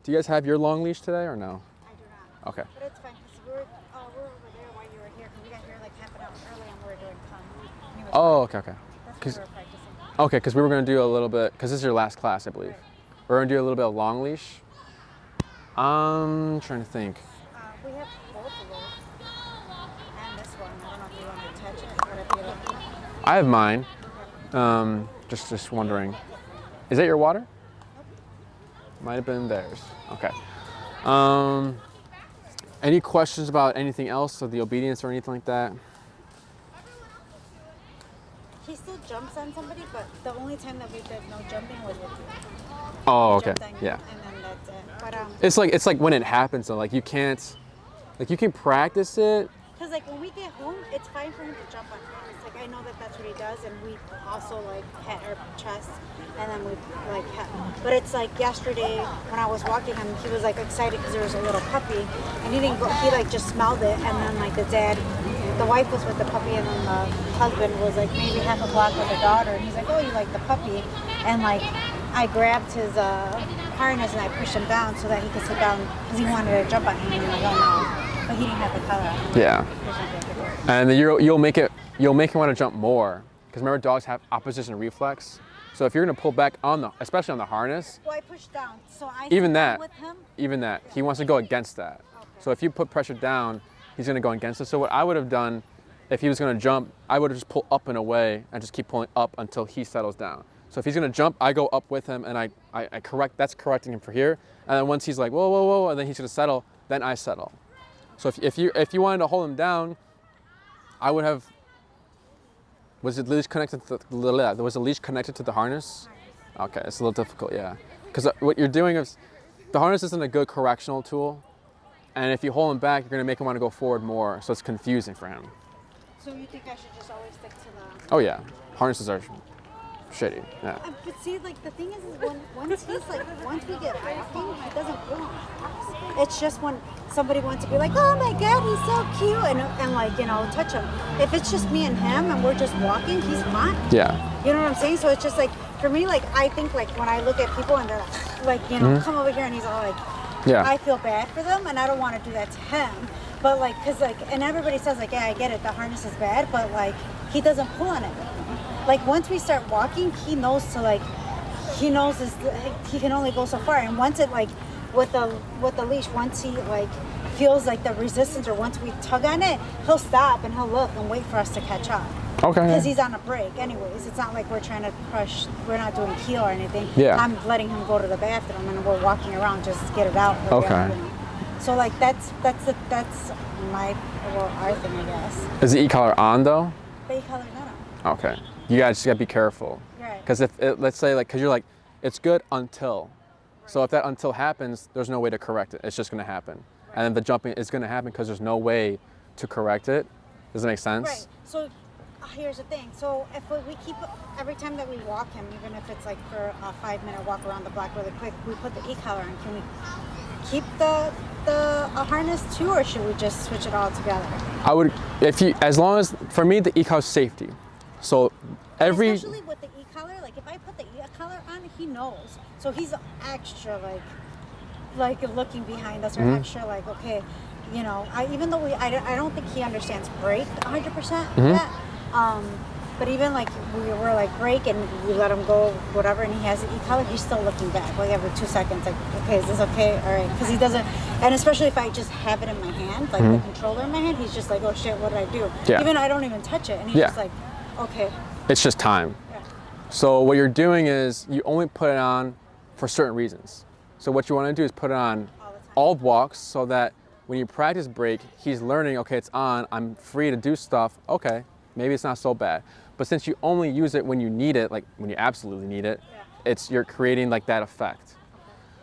Do you guys have your long leash today or no? I do not. Okay. But it's fine because we're over there while you were here because we got here like half an hour early and we were doing fun. Oh, okay. That's what we were practicing. Okay, because we were going to do a little bit, because this is your last class, I believe. Right. We're going to do a little bit of long leash. I'm trying to think. We have both of those. And this one. I don't know if you want to touch it, but if you like. I have mine. Just wondering. Is that your water? Nope. Might have been theirs. Okay. Any questions about anything else, or the obedience or anything like that? He still jumps on somebody, but the only time that we did no jumping was with you. Oh, okay. Jumped on you, Yeah. And then that's it. But It's like when it happens, though. Like you can't, like you can practice it. because like when we get home, it's fine for him to jump on us. Like I know that that's what he does, and we also like pet our chest, and then we like pet. But it's like yesterday when I was walking him, he was like excited because there was a little puppy, and he didn't go. He like just smelled it, and then like the wife was with the puppy, and then the husband was like maybe half a block with the daughter, and he's like, oh, you like the puppy, and like I grabbed his harness and I pushed him down so that he could sit down because he wanted to jump on him, and I'm like, oh no, but he didn't have the color. Yeah. And then you'll make it want to jump more, because remember, dogs have opposition reflex. So if you're gonna pull back especially on the harness, Well, I pushed down, so I even sit down that, with him. he wants to go against that. Okay. So if you put pressure down, he's gonna go against it. So what I would have done, if he was gonna jump, I would have just pulled up and away and just keep pulling up until he settles down. So if he's gonna jump, I go up with him and I correct. That's correcting him for here. And then once he's like whoa, whoa, whoa, and then he's gonna settle, then I settle. So if you wanted to hold him down, I would have. Was the leash connected to was the leash connected to the harness? Okay, it's a little difficult, yeah. Because what you're doing is, the harness isn't a good correctional tool, and if you hold him back, you're gonna make him want to go forward more, so it's confusing for him. So you think I should just always stick to the? Oh yeah, harnesses are shitty. Yeah. But see, like the thing is once we get walking, he doesn't go on. It's just when somebody wants to be like, oh my God, he's so cute, and like touch him. If it's just me and him and we're just walking, he's fine. Yeah. You know what I'm saying? So it's just like for me, like I think like when I look at people and they're like come over here, and he's all like, Yeah. I feel bad for them, and I don't want to do that to him. But like, cause like, and everybody says like, yeah, I get it, the harness is bad, but like he doesn't pull on it. Like once we start walking, he knows he can only go so far. And once it like with the leash, once he like feels like the resistance, or once we tug on it, he'll stop and he'll look and wait for us to catch up. Okay. Because he's on a break anyways. It's not like we're trying to push, we're not doing heel or anything. Yeah. I'm letting him go to the bathroom and we're walking around just to get it out. Okay. So like that's our thing, I guess. Is the e-collar on though? The e-collar not on. Okay. You guys just gotta be careful. Right. Because let's say because you're like, it's good until. So if that until happens, there's no way to correct it. It's just gonna happen. Right. And then the jumping is gonna happen because there's no way to correct it. Does that make sense? Right. So here's the thing. So if we keep, every time that we walk him, even if it's like for a 5-minute walk around the block really quick, we put the e-collar on. Can we keep the harness too, or should we just switch it all together? I would, as long as, for me, the e-collar is safety. So especially with the e-collar, like if I put the e-collar on, he knows. So he's extra like looking behind us, or extra like, okay, even though I don't think he understands brake 100% yet. But even like we were like brake and we let him go, whatever, and he has the e-collar, he's still looking back like every 2 seconds, like, okay, is this okay? All right, because he doesn't, and especially if I just have it in my hand, like the controller in my hand, he's just like, oh shit, what did I do? Yeah. Even I don't even touch it, and he's just like, okay. It's just time. Yeah. So what you're doing is you only put it on for certain reasons. So what you want to do is put it on all walks, so that when you practice brake, he's learning, okay, it's on, I'm free to do stuff, okay, maybe it's not so bad. But since you only use it when you need it, like when you absolutely need it, you're creating like that effect.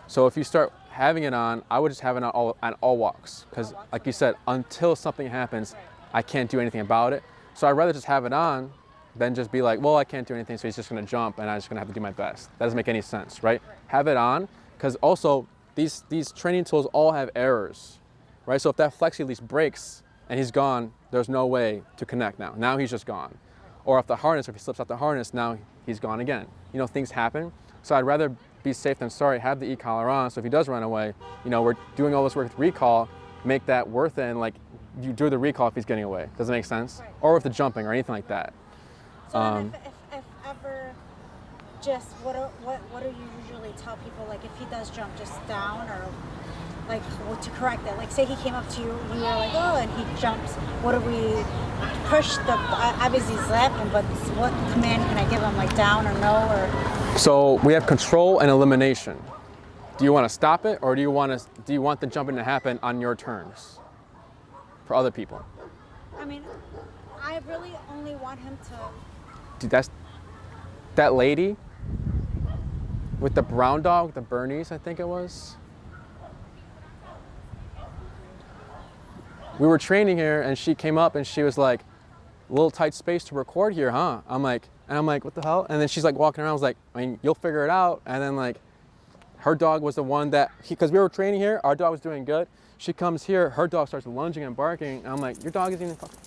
So if you start having it on, I would just have it on all walks, because like you said, until something happens, I can't do anything about it. So I'd rather just have it on than just be like, well, I can't do anything, so he's just gonna jump and I'm just gonna have to do my best. That doesn't make any sense, right? Have it on, because also these training tools all have errors, right? So if that flexi leash breaks and he's gone, there's no way to connect now. Now he's just gone. Or if he slips out the harness, now he's gone again. Things happen. So I'd rather be safe than sorry, have the e-collar on, so if he does run away, you know, we're doing all this work with recall, make that worth it, and like, you do the recall if he's getting away. Does that make sense? Right. Or with the jumping or anything like that. So if ever, just what do you usually tell people, like if he does jump just down, or like to correct it? Like say he came up to you, you were like, oh, and he jumps. What do we push the, obviously he's laughing, but what command can I give him, like down or no, or? So we have control and elimination. Do you want to stop it, or do you want the jumping to happen on your terms for other people? I mean, I really only want him to. Dude, that lady with the brown dog, the Bernese, I think it was. We were training here, and she came up and she was like, "A little tight space to record here, huh?" I'm like, what the hell? And then she's like walking around. I was like, I mean, you'll figure it out. And then like, her dog was the one that, because we were training here, our dog was doing good. She comes here, her dog starts lunging and barking. And I'm like, your dog isn't even fucking.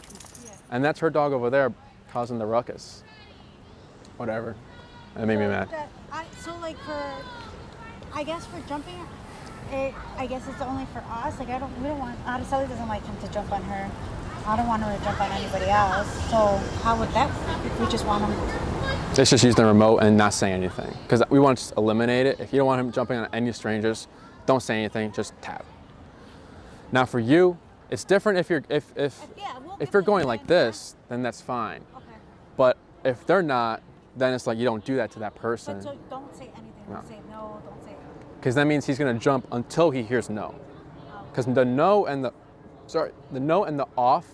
Yeah. And that's her dog over there causing the ruckus. Whatever. That made me mad. So like I guess for jumping, I guess it's only for us. Like we don't want, Araceli doesn't like him to jump on her. I don't want her to jump on anybody else. So how would that work if we just want him? It's just use the remote and not say anything. Because we want to just eliminate it. If you don't want him jumping on any strangers, don't say anything, just tap. Now for you, it's different if you're going like this, then that's fine. Okay. But if they're not, then it's like you don't do that to that person. But so don't say anything. Don't say no, don't say. Because that means he's gonna jump until he hears no. Because the no and the off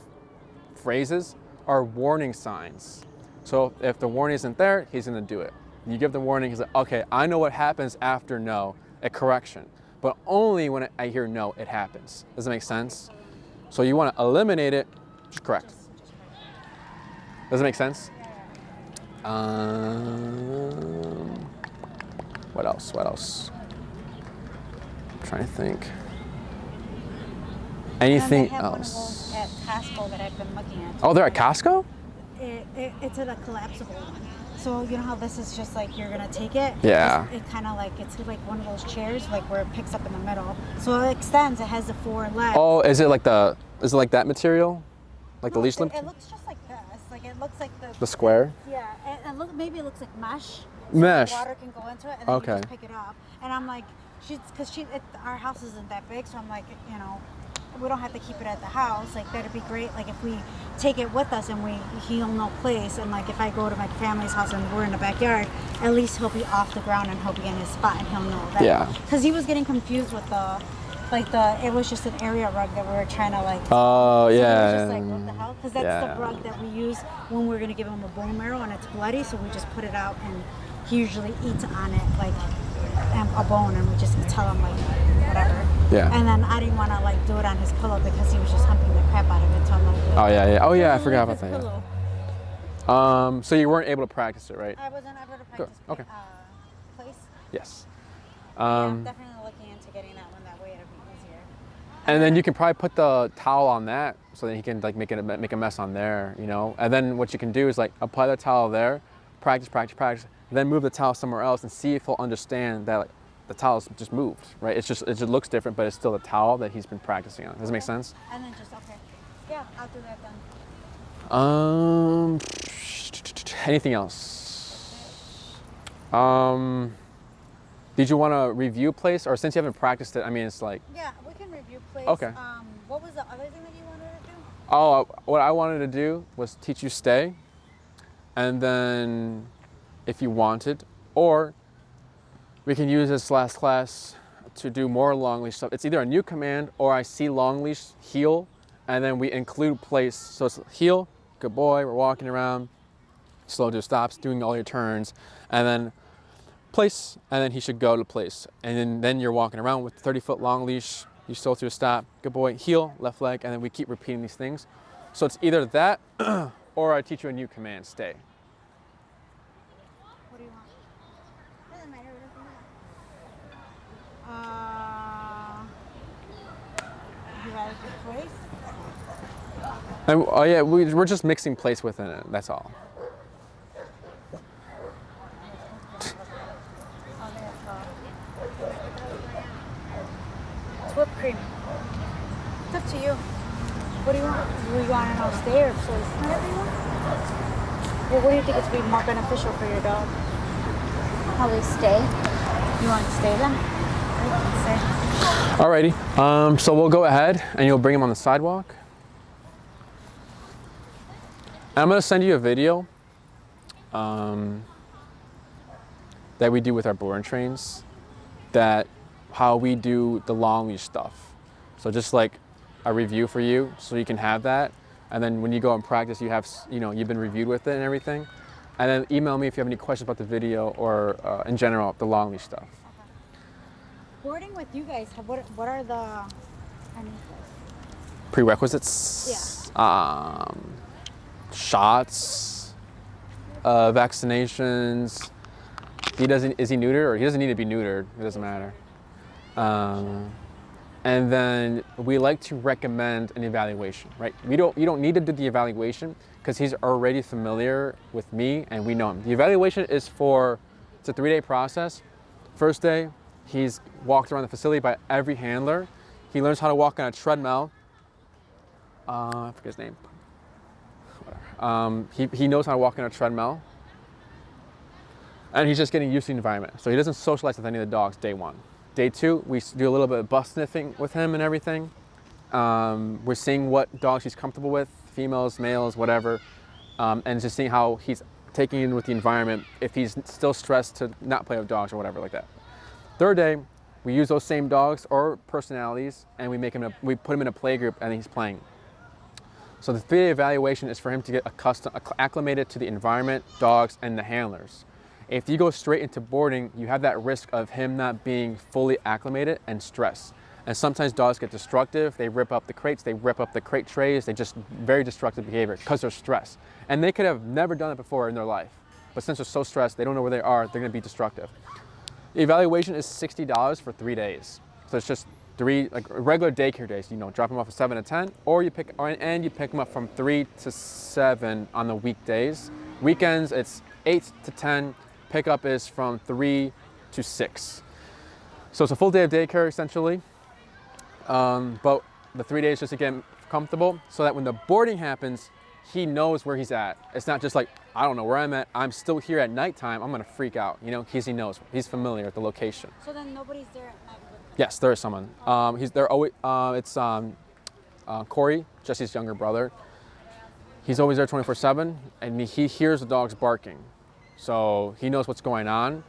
phrases are warning signs. So if the warning isn't there, he's gonna do it. You give the warning, he's like, okay, I know what happens after no, a correction. But only when I hear no, it happens. Does that make sense? So you wanna eliminate it, just correct. Does it make sense? What else? I'm trying to think. Anything else? At Costco that I've been looking at. Oh, they're at Costco? It's a collapsible one. So you know how this is just like you're gonna take it? Yeah. It kind of like, it's like one of those chairs, like where it picks up in the middle. So it extends. It has the 4 legs. Oh, is it like that material? Like the leash limp? It looks just like this. Like it looks like the square? Yeah, and look, maybe it looks like mesh. Mesh. Water can go into it, and then you just pick it up. And I'm like, our house isn't that big, so I'm like, you know, we don't have to keep it at the house. Like that'd be great. Like if we take it with us and he'll know place. And like if I go to my family's house and we're in the backyard, at least he'll be off the ground and he'll be in his spot and he'll know that. Yeah. Because he was getting confused with it was just an area rug that we were trying to like. Oh, so yeah. It was just like, what the hell? Because that's the rug that we use when we're gonna give him a bone marrow and it's bloody. So we just put it out and he usually eats on it like a bone, and we just tell him like whatever. Yeah. And then I didn't want to like do it on his pillow because he was just humping the crap out of it. So I'm like, oh yeah, I forgot about that. Yeah. So you weren't able to practice it, right? I wasn't able to practice. Okay. Place. Yes. I'm definitely looking into getting that one. That way it'll be easier. And then you can probably put the towel on that so that he can like make a mess on there, you know. And then what you can do is like apply the towel there, practice, then move the towel somewhere else and see if he'll understand that like, the towel's just moved, right? It just looks different, but it's still the towel that he's been practicing on. Does it make sense? And then yeah, I'll do that then. Anything else? Did you want to review place, or since you haven't practiced it? I mean, it's like. Yeah, we can review place. Okay. What was the other thing that you wanted to do? Oh, what I wanted to do was teach you stay, and then, if you wanted, or. We can use this last class to do more long leash stuff. It's either a new command or I see long leash, heel, and then we include place. So it's heel, good boy, we're walking around, slow to stops, doing all your turns, and then place, and then he should go to place. And then you're walking around with 30-foot long leash, you slow to a stop, good boy, heel, left leg, and then we keep repeating these things. So it's either that or I teach you a new command, stay. Place? And, oh yeah, we're just mixing place within it, that's all. you. What do you want? Do you want to know stay or place? Whatever you want. Well, what do you think is be more beneficial for your dog? Probably stay. You want to stay then? I can stay. Alrighty. So we'll go ahead and you'll bring him on the sidewalk. And I'm gonna send you a video that we do with our boarding trains, that how we do the long leash stuff. So just like a review for you, so you can have that. And then when you go and practice, you have, you've been reviewed with it and everything. And then email me if you have any questions about the video or in general, the long leash stuff. Boarding with you guys, what are the Prerequisites? Yeah. Shots, vaccinations. Is he neutered, or he doesn't need to be neutered? It doesn't matter. And then we like to recommend an evaluation, right? You don't need to do the evaluation because he's already familiar with me and we know him. The evaluation is it's a 3-day process. First day, he's walked around the facility by every handler. He learns how to walk on a treadmill. I forget his name. He knows how to walk on a treadmill. And he's just getting used to the environment. So he doesn't socialize with any of the dogs day 1. Day 2, we do a little bit of butt sniffing with him and everything. We're seeing what dogs he's comfortable with, females, males, whatever. And just seeing how he's taking in with the environment, if he's still stressed to not play with dogs or whatever like that. 3rd day, we use those same dogs or personalities and we put him in a play group and he's playing. So the 3-day evaluation is for him to get acclimated to the environment, dogs, and the handlers. If you go straight into boarding, you have that risk of him not being fully acclimated and stress. And sometimes dogs get destructive. They rip up the crates, they rip up the crate trays. They just very destructive behavior because they're stressed. And they could have never done it before in their life. But since they're so stressed, they don't know where they are, they're gonna be destructive. The evaluation is $60 for 3 days. So it's just 3 like regular daycare days. Drop them off at 7 to 10, or you pick them up from 3 to 7 on the weekdays. Weekends, it's 8 to 10. Pickup is from 3 to 6. So it's a full day of daycare essentially. But the 3 days just to get him comfortable so that when the boarding happens, he knows where he's at. It's not just like, I don't know where I'm at. I'm still here at nighttime. I'm gonna freak out, because he knows. He's familiar with the location. So then nobody's there at night with him? Yes, there is someone. He's there always. It's Corey, Jesse's younger brother. He's always there 24/7, and he hears the dogs barking. So he knows what's going on.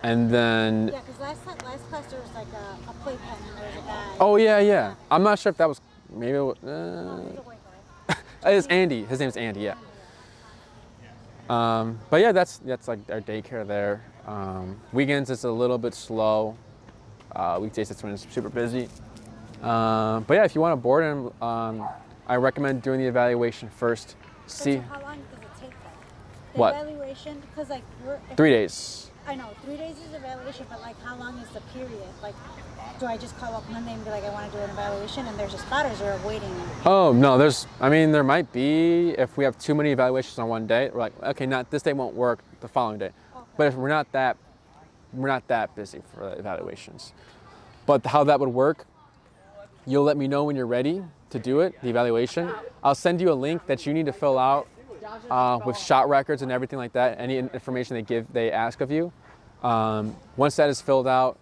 And then... Yeah, because last class there was like a playpen and there was a guy. Oh, yeah. I'm not sure if that was... Maybe it was... It's Andy. His name's Andy, yeah. But yeah, that's like our daycare there. Weekends it's a little bit slow. Weekdays it's when it's super busy. But yeah, if you want to board him, I recommend doing the evaluation first. See. So how long does it take then? The What? evaluation, because like 3 days. I know 3 days is evaluation, but like how long is the period? Like, do I just call up Monday and be like, I want to do an evaluation, and there's just spotters or waiting? Oh no, there might be if we have too many evaluations on one day. We're like, okay, this day won't work. The following day. Okay. But if we're not that busy for the evaluations. But how that would work, you'll let me know when you're ready to do it, the evaluation. I'll send you a link that you need to fill out with shot records and everything like that, any information they ask of you. Once that is filled out,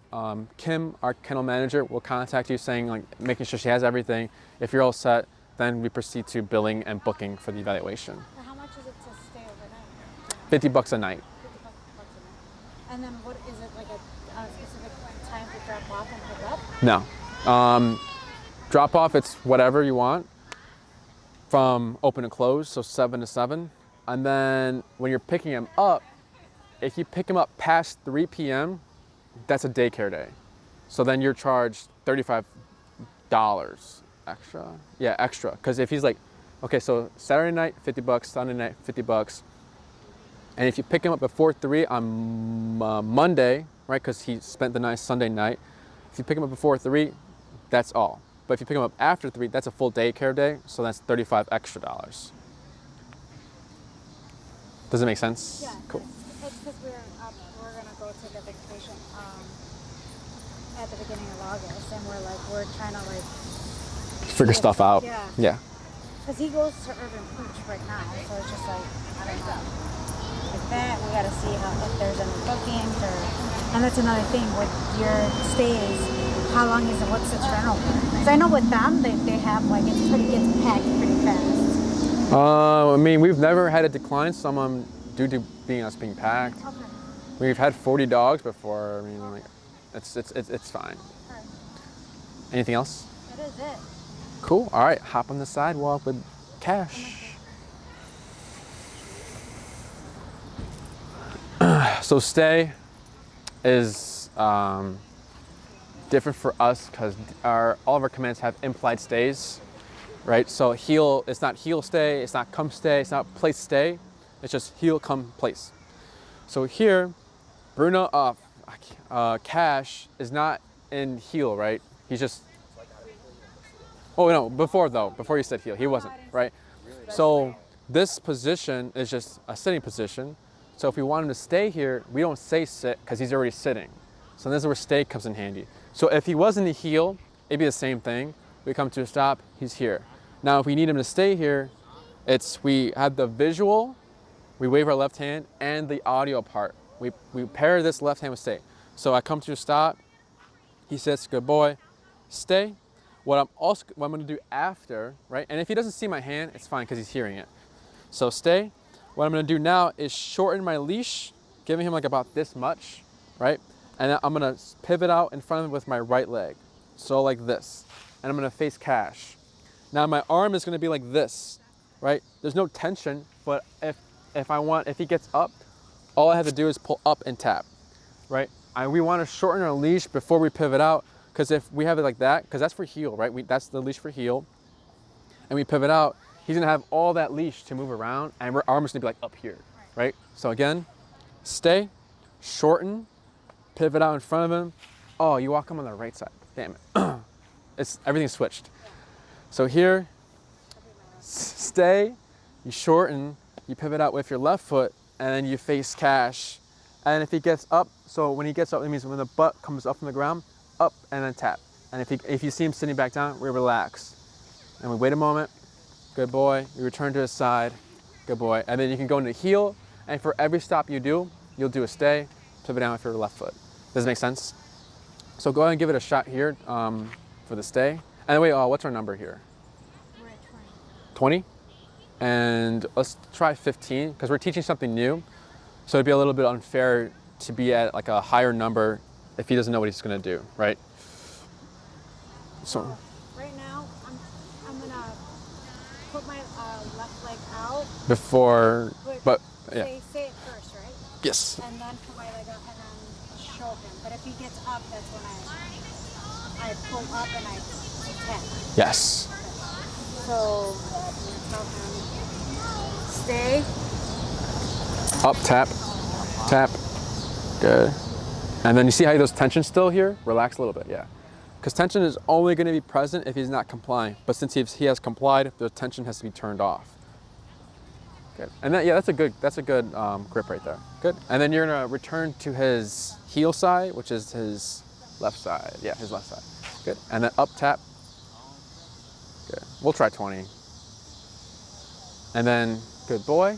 Kim, our kennel manager, will contact you saying, like, making sure she has everything. If you're all set, then we proceed to billing and booking for the evaluation. So how much is it to stay overnight? $50 a night. $50 a night. And then what is it, like a specific time to drop off and pick up? No. Drop off, it's whatever you want from open to close, so 7 to 7. And then when you're picking him up, if you pick him up past 3 p.m., that's a daycare day. So then you're charged $35 extra. Yeah, extra. Because if he's like, okay, so Saturday night, $50, Sunday night, $50. And if you pick him up before 3 on Monday, right, because he spent the night Sunday night, if you pick him up before 3, that's all. But if you pick him up after 3, that's a full daycare day, so that's $35 extra. Does it make sense? Yeah. Cool. It's because we're gonna go take a vacation, at the beginning of August, and we're trying to like Figure stuff out. Yeah. Yeah. Because he goes to Urban Pooch right now, so it's just like, I don't know. Like that, we gotta see if there's any bookings or, and that's another thing with your stays. How long is it? What's the turnover? Because I know with them, they have like gets packed pretty fast. I mean, we've never had a decline someone due to us being packed. Okay. We've had 40 dogs before. I mean, like, it's fine. Right. Anything else? That is it. Cool. All right, hop on the sidewalk with Cash. So stay is different for us because all of our commands have implied stays, right? So heel, it's not heel stay, it's not come stay, it's not place stay. It's just heel, come, place. So here, Cash is not in heel, right? He's just. Oh no, before you said heel, he wasn't, right? So this position is just a sitting position. So if we want him to stay here, we don't say sit because he's already sitting. So this is where stay comes in handy. So if he was in the heel, it'd be the same thing. We come to a stop, he's here. Now if we need him to stay here, we have the visual, we wave our left hand, and the audio part. We pair this left hand with stay. So I come to a stop, he sits, good boy, stay. What I'm going to do after, right? And if he doesn't see my hand, it's fine because he's hearing it. So stay. What I'm going to do now is shorten my leash, giving him like about this much, right? And then I'm going to pivot out in front of him with my right leg. So like this. And I'm going to face Cash. Now my arm is going to be like this, right? There's no tension, but if he gets up, all I have to do is pull up and tap, right? We want to shorten our leash before we pivot out. Because if we have it like that, because that's for heel, right? That's the leash for heel. And we pivot out, he's gonna have all that leash to move around and our arm is gonna be like up here, right? So again, stay, shorten, pivot out in front of him. Oh, you walk him on the right side, damn it. Everything's switched. So here, stay, you shorten, you pivot out with your left foot, and then you face Cash. And if he gets up, so when he gets up, it means when the butt comes up from the ground, up and then tap. And if you see him sitting back down, we relax. And we wait a moment, good boy. We return to his side, good boy. And then you can go into heel, and for every stop you do, you'll do a stay, pivot down with your left foot. Does it make sense? So go ahead and give it a shot here for the stay. And wait, what's our number here? We're at 20? And let's try 15, because we're teaching something new. So it'd be a little bit unfair to be at like a higher number if he doesn't know what he's gonna do, right? So right now, I'm gonna put my left leg out. Before, but yeah. Say it first, right? Yes. And then put my leg out and then show him. But if he gets up, that's when I pull up and I tap. Yes. So tell him stay. Up, tap, tap. Good. And then you see how there's tension still here? Relax a little bit, yeah. Because tension is only going to be present if he's not complying. But since he has complied, the tension has to be turned off. Good. And that's a good grip right there. Good. And then you're going to return to his heel side, which is his left side. Yeah, his left side. Good. And then up, tap. Good. We'll try 20. And then, good boy.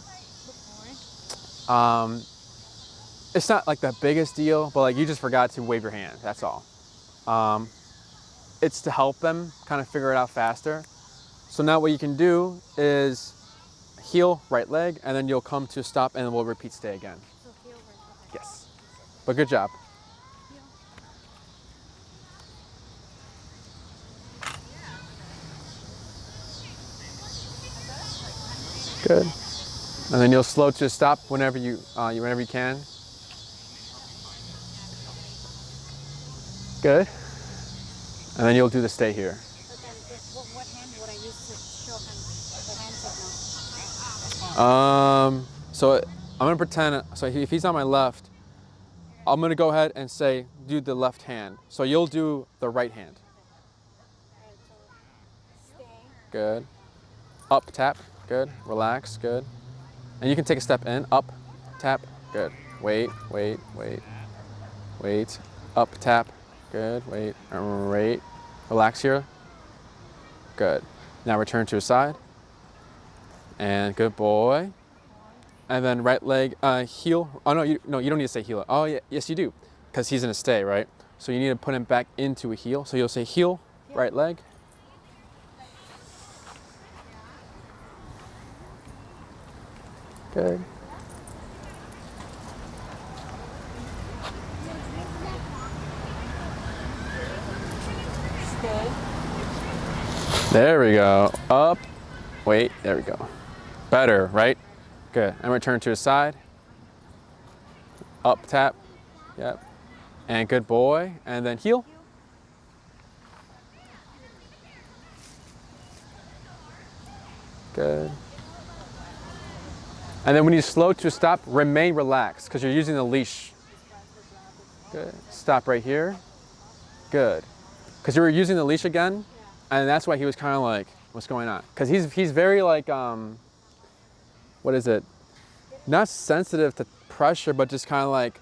It's not like the biggest deal, but like you just forgot to wave your hand, that's all. It's to help them kind of figure it out faster. So now what you can do is heel, right leg, and then you'll come to a stop and we'll repeat stay again. So heel, right, okay. Yes, but good job. Good. And then you'll slow to a stop whenever you can. Good. And then you'll do the stay here. But then what hand would I use to show him the hand signal? So I'm gonna pretend, so if he's on my left, I'm gonna go ahead and say, do the left hand. So you'll do the right hand. Alright, so stay. Good. Up, tap, good. Relax, good. And you can take a step in, up, tap, good. Wait. Up, tap, Good, wait, right. Relax here. Good. Now return to his side. And good boy. And then right leg, heel. Oh, no, you don't need to say heel. Oh, yeah, yes, you do. Because he's in a stay, right? So you need to put him back into a heel. So you'll say heel, right leg. Good. Stay. There we go. Up. Wait, there we go. Better, right? Good. And return to his side. Up tap. Yep. And good boy. And then heel. Good. And then when you slow to stop, remain relaxed because you're using the leash. Good. Stop right here. Good. Because you were using the leash again, and that's why he was kind of like, what's going on? Because he's very like, what is it? Not sensitive to pressure, but just kind of like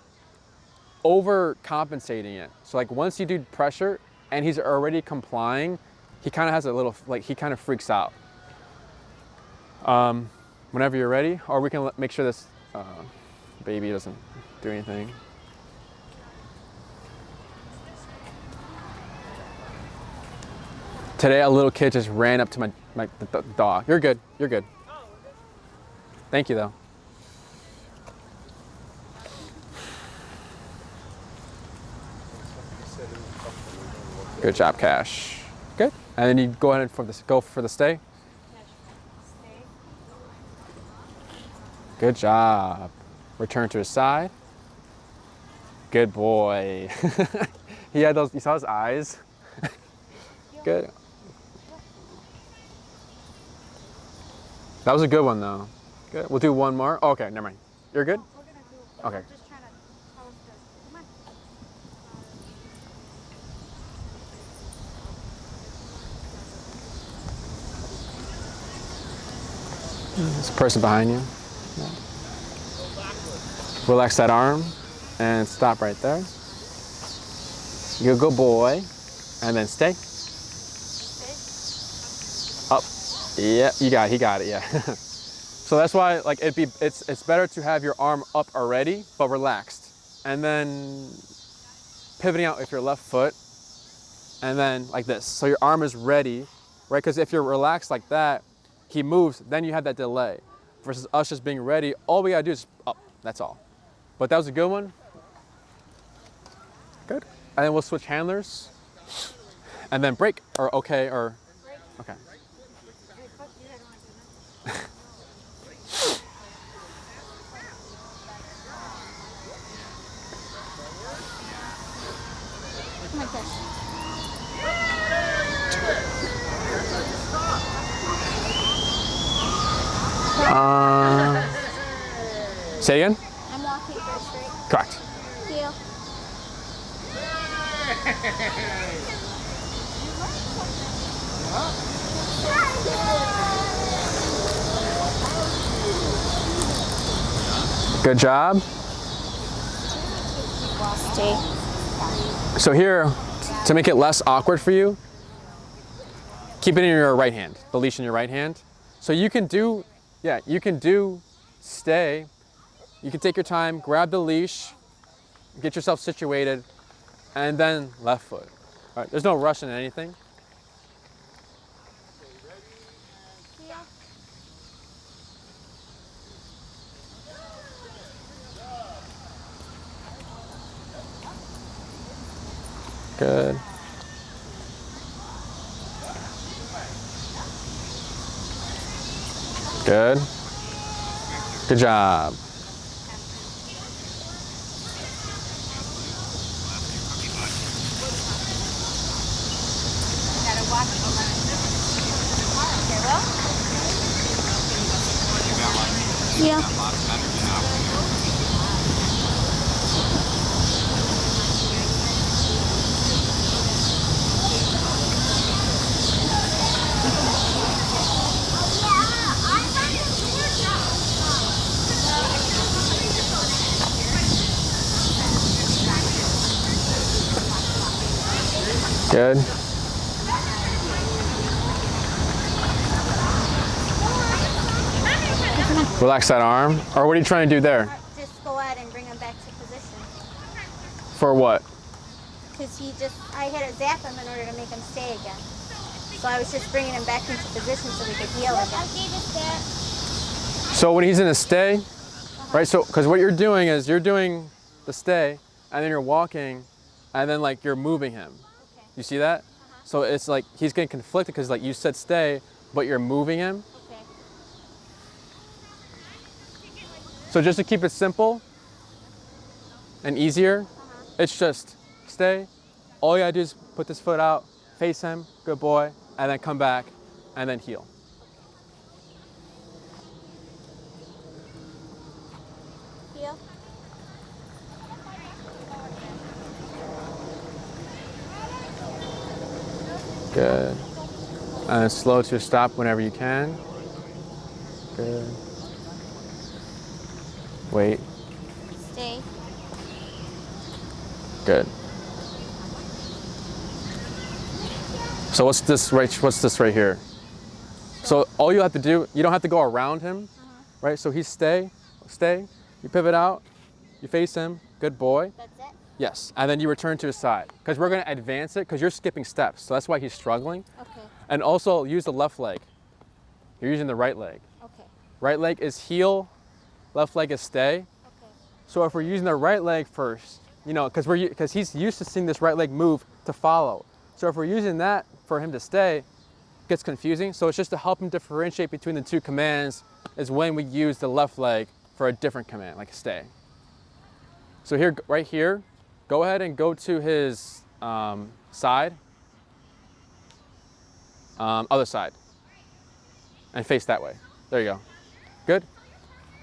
overcompensating it. So like once you do pressure and he's already complying, he kind of has a little, like he kind of freaks out. Whenever you're ready, or we can make sure this baby doesn't do anything. Today, a little kid just ran up to the dog. You're good. You're good. Thank you, though. Good job, Cash. Good. And then you go ahead and go for the stay. Good job. Return to his side. Good boy. He had those, you saw his eyes? Good. That was a good one though. Good. We'll do one more. Oh, okay, never mind. You're good? We're gonna do. Okay. I'm just trying to tell him to. Come on. There's a person behind you. Yeah. Relax that arm and stop right there. You're a good boy. And then stay. Up. Yeah, you got it. He got it, yeah. So that's why like it's better to have your arm up already, but relaxed. And then pivoting out with your left foot. And then like this. So your arm is ready, right? Because if you're relaxed like that, he moves, then you have that delay. Versus us just being ready, all we gotta do is up, that's all. But that was a good one. Good. And then we'll switch handlers. And then break, or okay, or, okay. Oh my gosh. Say again? I'm walking first straight. Correct. Heel. Good job. Stay. So here, to make it less awkward for you, keep it in your right hand, the leash in your right hand. So you can do, yeah, you can do stay. You can take your time, grab the leash, get yourself situated, and then left foot. All right, there's no rush in anything. Good. Good. Good job. Heel. Good. Relax that arm. Or what are you trying to do there? Just go ahead and bring him back to position. For what? Because I had to zap him in order to make him stay again. So I was just bringing him back into position so we could heal again. So when he's in a stay, right? So, because what you're doing is you're doing the stay, and then you're walking, and then like you're moving him. Okay. You see that? So it's like he's getting conflicted because like you said stay, but you're moving him. Okay. So just to keep it simple and easier, it's just stay. All you gotta do is put this foot out, face him, good boy, and then come back, and then heel. Heel. Good. And then slow to a stop whenever you can. Good. Wait. Stay. Good. So what's this right here? So all you have to do, you don't have to go around him, right? So he's stay, you pivot out, you face him, good boy. That's it? Yes, and then you return to his side. Because we're gonna advance it, because you're skipping steps, so that's why he's struggling. Okay. And also use the left leg. You're using the right leg. Okay. Right leg is heel, left leg is stay. Okay. So if we're using the right leg first, you know, because he's used to seeing this right leg move to follow. So if we're using that for him to stay, it gets confusing. So it's just to help him differentiate between the two commands is when we use the left leg for a different command, like stay. So here, right here, go ahead and go to his side, other side, and face that way. There you go. Good.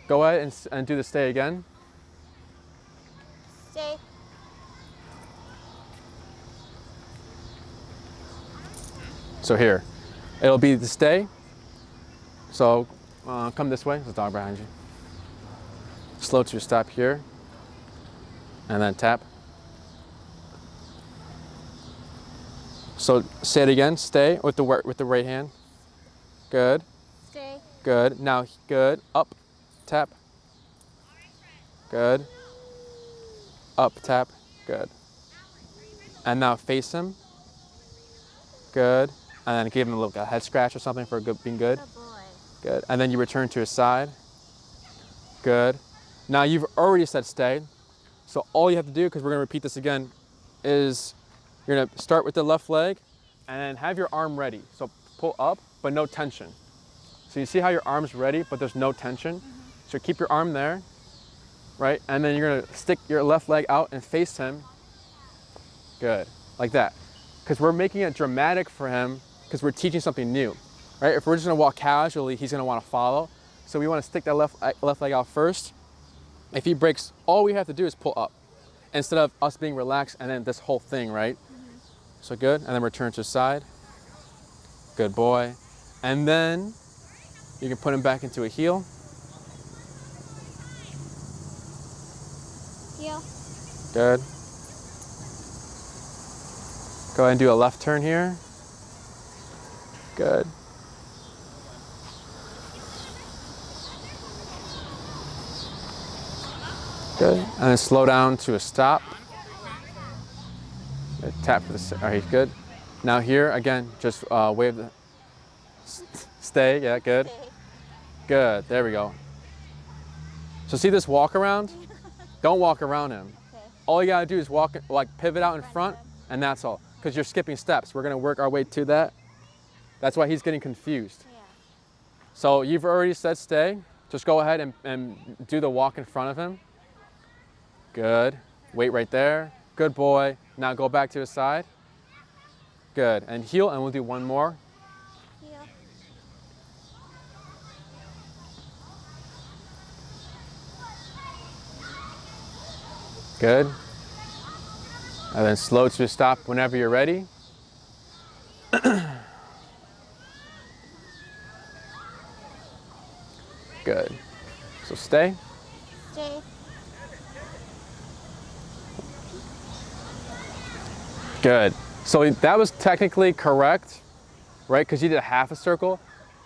Go ahead and do the stay again. Stay. So here, it'll be the stay. So come this way, there's a dog behind you. Slow to a stop here, and then tap. So say it again, stay with the right hand. Good, Stay. good. Now good, up, tap. Good. Up, tap, good. And now face him. Good. And then give him a little head scratch or something for being good. Good boy. Good. And then you return to his side. Good. Now you've already said stay. So all you have to do, because we're going to repeat this again, is you're going to start with the left leg and then have your arm ready. So pull up, but no tension. So you see how your arm's ready, but there's no tension? So keep your arm there, right? And then you're going to stick your left leg out and face him. Good. Like that. Because we're making it dramatic for him because we're teaching something new, right? If we're just going to walk casually, he's going to want to follow. So we want to stick that left leg out first. If he breaks, all we have to do is pull up instead of us being relaxed and then this whole thing, right? So good. And then return to his side. Good boy. And then you can put him back into a heel. Heel. Good. Go ahead and do a left turn here. Good. Good. And then slow down to a stop. Good. Tap for the, all right, good. Now here, again, just wave the, stay, yeah, good. Stay. Good, there we go. So see this walk around? Don't walk around him. Okay. All you gotta do is walk, like pivot out in front, and that's all. Because you're skipping steps. We're gonna work our way to that. That's why he's getting confused. Yeah. So you've already said stay. Just go ahead and do the walk in front of him. Good. Wait right there. Good boy. Now go back to his side. Good. And heel, and we'll do one more. Heel. Good. And then slow to a stop whenever you're ready. Good. So stay. Stay. Good. So that was technically correct, right? Because you did a half a circle,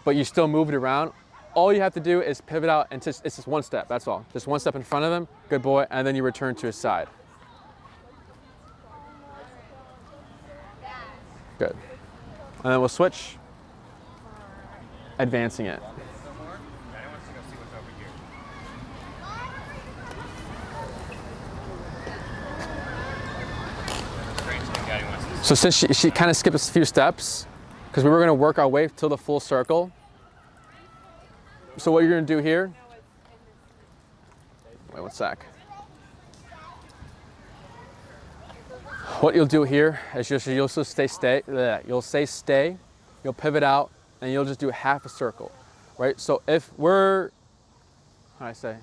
but you still moved it around. All you have to do is pivot out and it's just one step, that's all. Just one step in front of him, good boy, and then you return to his side. Good. And then we'll switch, advancing it. So since she kind of skipped a few steps, because we were gonna work our way till the full circle. So what you're gonna do here, wait one sec. What you'll do here is you'll say stay, you'll pivot out, and you'll just do half a circle, right? So if we're, how do I say?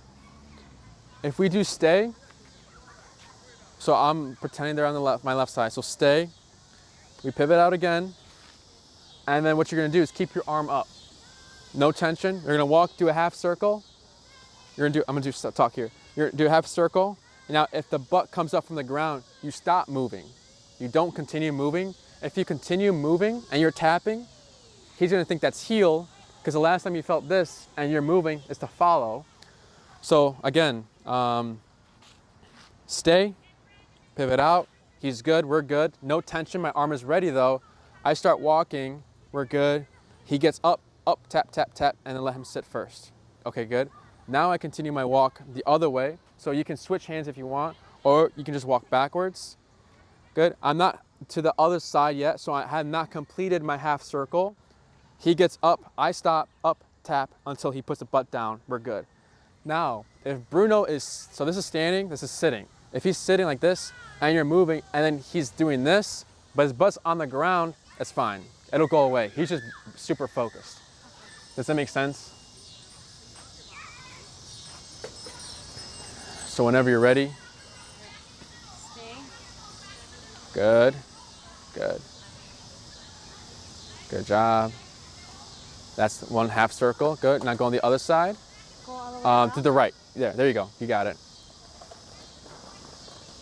If we do stay, so I'm pretending they're on the left, my left side, so stay, we pivot out again, and then what you're gonna do is keep your arm up. No tension, you're gonna walk, do a half circle, I'm gonna do talk here. You're gonna do a half circle, and now if the butt comes up from the ground, you stop moving. You don't continue moving. If you continue moving and you're tapping, he's gonna think that's heel, because the last time you felt this and you're moving is to follow. So again, stay, pivot out, he's good, we're good. No tension, my arm is ready though. I start walking, we're good. He gets up, tap, tap, tap, and then let him sit first. Okay, good. Now I continue my walk the other way. So you can switch hands if you want, or you can just walk backwards. Good. I'm not to the other side yet, so I have not completed my half circle. He gets up, I stop, up, tap, until he puts the butt down, we're good. Now, if Bruno is, so this is standing, this is sitting. If he's sitting like this, and you're moving, and then he's doing this, but his butt's on the ground, it's fine. It'll go away. He's just super focused. Does that make sense? So whenever you're ready. Stay. Good, good. Good job. That's one half circle, good. Now go on the other side. Go all the way around. To the right. There you go, you got it.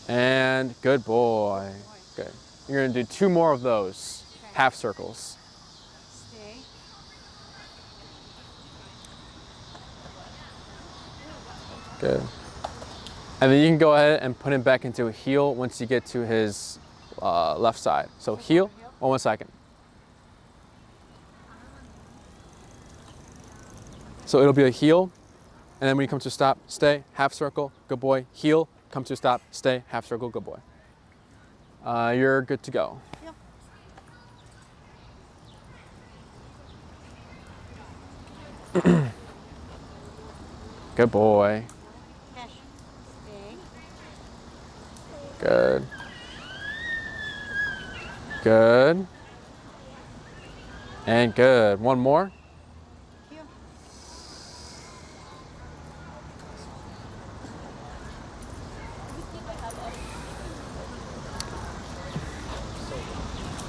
And good boy, good. You're gonna do 2 more of those, Okay. half circles. Stay. Good. And then you can go ahead and put him back into a heel once you get to his left side. So heel, one second. So it'll be a heel, and then when you come to stop, stay, half circle, good boy, heel, come to stop, stay, half circle, good boy. You're good to go. Yep. Good boy. Cash. Stay. Good. Good. And good. One more. Heel.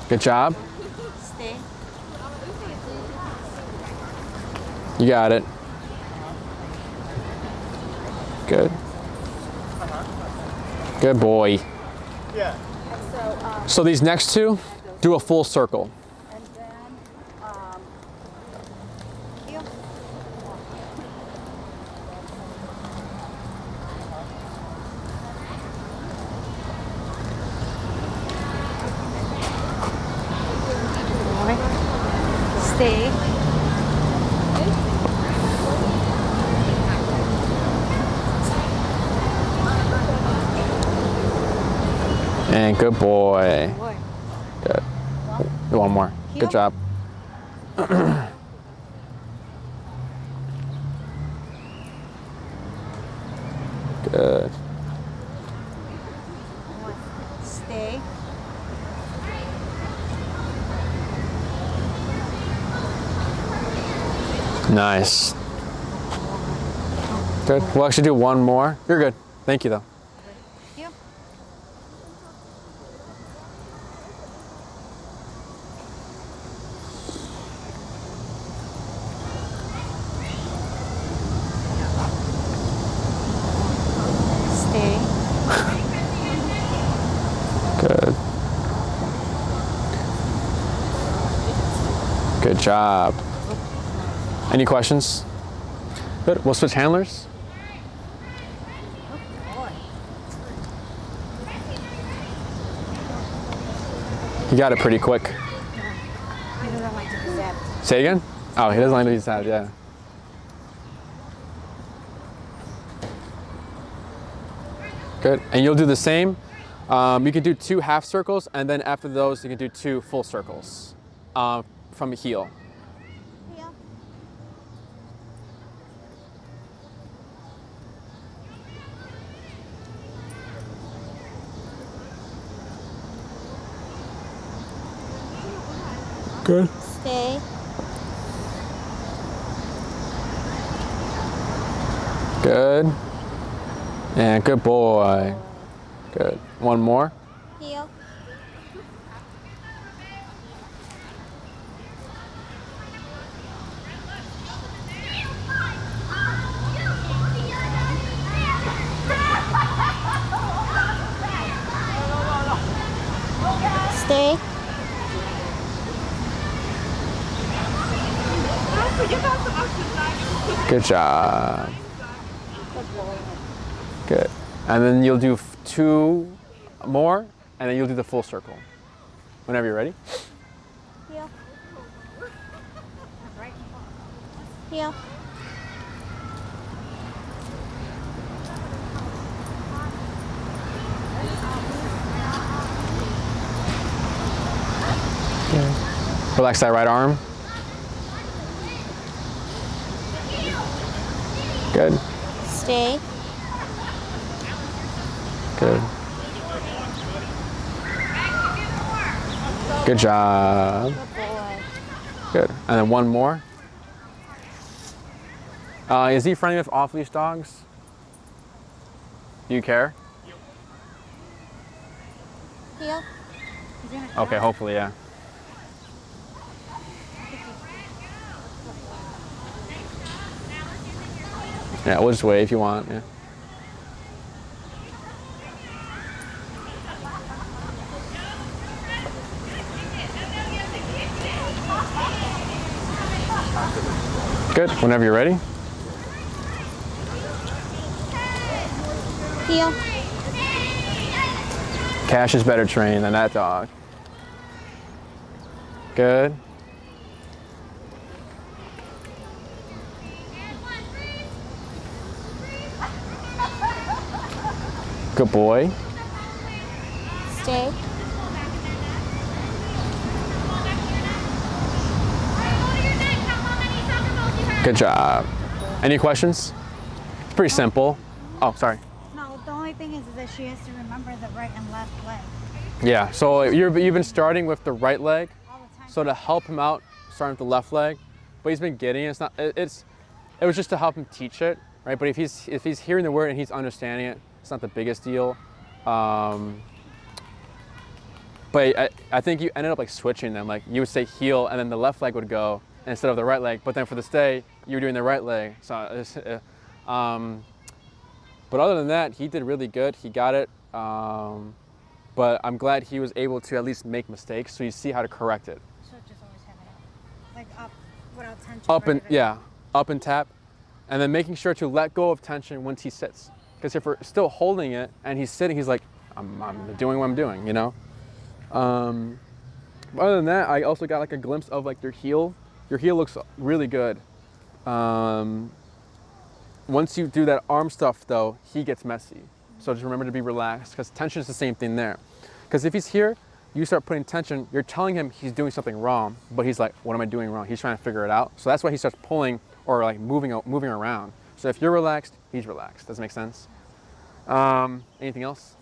Good job. Stay. You got it. Good. Good boy. Yeah. So these next 2, do a full circle. And then, heel. Stay. And good boy. Boy. Good. Do one more. Heel. Good job. Good. Stay. Nice. Good. We'll actually do one more. You're good. Thank you, though. Heel. Stay. Good. Good job. Any questions? Good. We'll switch handlers. You got it pretty quick. He doesn't like to be zapped. Say again? Oh, he doesn't like to be zapped, yeah. Good. And you'll do the same. You can do 2 half circles, and then after those, you can do 2 full circles from a heel. Heel. Good. Stay. Good. And good boy. Good. One more. Heel. Stay. Good job. Good. And then you'll do 2 more, and then you'll do the full circle. Whenever you're ready. Heel. Heel. Relax that right arm. Good. Stay. Good. Good job. Good boy. Good. And then one more. Is he friendly with off-leash dogs? Do you care? Heel. Okay, hopefully, yeah. Yeah, we'll just wait if you want, yeah. Good, whenever you're ready. Heel. Cash is better trained than that dog. Good. Good boy. Stay. Good job. Any questions? It's pretty simple. Oh, sorry. No, the only thing is that she has to remember the right and left leg Yeah, so you've been starting with the right leg. all the time. So to help him out, starting with the left leg, but he's been getting it. It was just to help him teach it, right? But if he's hearing the word and he's understanding it, it's not the biggest deal. But I think you ended up like switching them. Like you would say heel, and then the left leg would go instead of the right leg. But then for the stay, you were doing the right leg. So, but other than that, he did really good. He got it. But I'm glad he was able to at least make mistakes, so you see how to correct it. So just always have it up, like up, without tension. Up and ready to yeah, up and tap, and then making sure to let go of tension once he sits. Because if we're still holding it and he's sitting, he's like, I'm doing what I'm doing, you know. Other than that, I also got like a glimpse of like your heel. Your heel looks really good. Once you do that arm stuff though, he gets messy. So just remember to be relaxed, because tension is the same thing there. Because if he's here, you start putting tension, you're telling him he's doing something wrong, but he's like, what am I doing wrong? He's trying to figure it out. So that's why he starts pulling or like moving around. So if you're relaxed, he's relaxed. Does that make sense? Anything else?